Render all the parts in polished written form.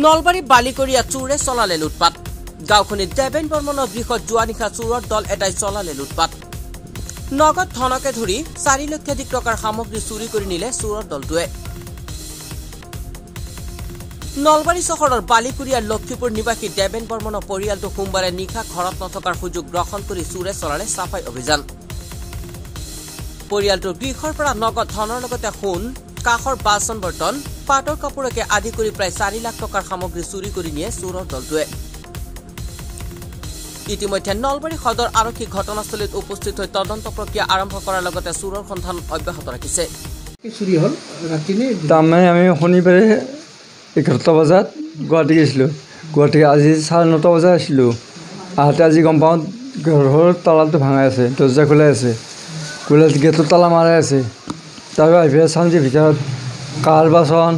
নলবাৰী বালিকৰীয়া চোৰে চলালে লুটপাট গাঁওখনিত দেবেন বৰ্মনৰ বৃহৎ যোৱা নিশা চোৰৰ দল এটাই চলালে লুটপাট নগদ ধনকে ধৰি 4 লক্ষাধিক টকাৰ সামগ্ৰী চুৰি কৰি নিলে চোৰৰ দলটোৱে নলবাৰী চহৰৰ বালিকৰীয়াৰ লক্ষীপুৰ নিবাসী দেবেন বৰ্মনৰ পৰিয়ালটো সোমবাৰে নিশা ঘৰত নথকাৰ সুযোগ গ্ৰহণ কৰি চোৰে চলালে সাফাই অভিযান পৰিয়ালটোৰ গৃহৰ পৰা নগদ ধনৰ লগতে সোণ কাখৰ বাচন বৰ্তন পাটৰ কাপোৰকে আদি কৰি প্ৰায় 4 লাখ টকাৰ সামগ্ৰী চুৰি কৰি নিয়ে চোৰৰ দলটোৱে ইতিমধ্যে নলবাৰী সদৰ আৰক্ষী ঘটনাস্থলীত উপস্থিত হৈ তদন্ত প্ৰক্ৰিয়া আৰম্ভ কৰাৰ লগতে চোৰৰ সন্ধান অব্যাহত ৰাখিছে চুৰি হল ৰাতি নে তাৰমানে আমি শনিবাৰে 11টা বজাত গুৱাহাটী গৈছিলোঁ গুৱাহাটী আজি 9:30 বজাত আছিলোঁ আহোঁতে আজি গম পাওঁ ঘৰৰ তালাটো ভাঙাই আছে দৰ্জা খোলাই আছে গেটৰ তালা মাৰাই আছে তাৰপৰা আহি চাওঁ যে ভিতৰত কাঁহৰ বাচন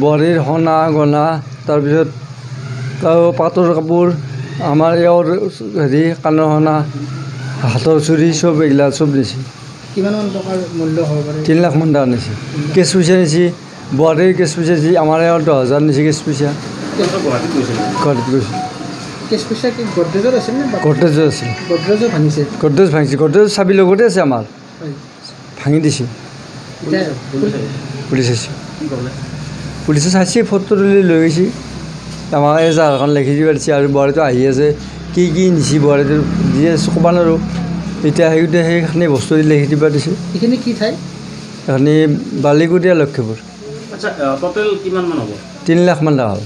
বোৱাৰীৰ সোণা গহনা তাৰপিছত পাটৰ কাপোৰ আমাৰ এওঁৰ হেৰি কাণৰ সোণা হাতৰ চুৰি চব এইগিলা চব নিছে কিমানমান টকাৰ মূল্য হ'ব পাৰে 3 লাখ মান টকা নিছে কেছ পইচা নিছে বোৱাৰীৰ কেছ পইচা যি আমাৰ এওঁৰ 10,000 নিছে কেছ পইচা গুৱাহাটীত গৈছে কেছ পইচা কি গডৰেজত আছিল নে গডৰেজত আছিল গডৰেজো ভাঙিছে গডৰেজ ভাঙিছে গডৰেজ চাবি লগতে আছে আমাৰ ভাঙি দিছে পুলিচে চাইছে ফটো তুলি লৈ গৈছে আমাৰ এই জাৰখন লিখি দিব দিছে আৰু বোৱাৰীটো আহি আছে কি নিছে বোৱাৰীটো দিয়ে ক'ব নোৱাৰোঁ এতিয়া সেইখিনি বস্তু লিখি দিব দিছে এইখিনি কি ঠাই এইখিনি বালিকৰীয়া লক্ষীপুৰ আচ্ছা টোটেল কিমান মান হ'ব 3 লাখ মান টকা হ'ল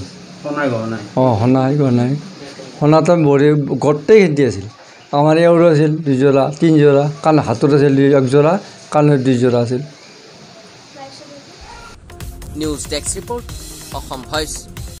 সোণাই সোণাটো বোৱাৰী গোটেই খেতি আছিল আমাৰ এওঁৰো আছিল 2 যোৰা 3 যোৰা কাণ হাতত আছিল 1 যোৰা কাণৰ 2 যোৰা আছিল news desk report Assam voice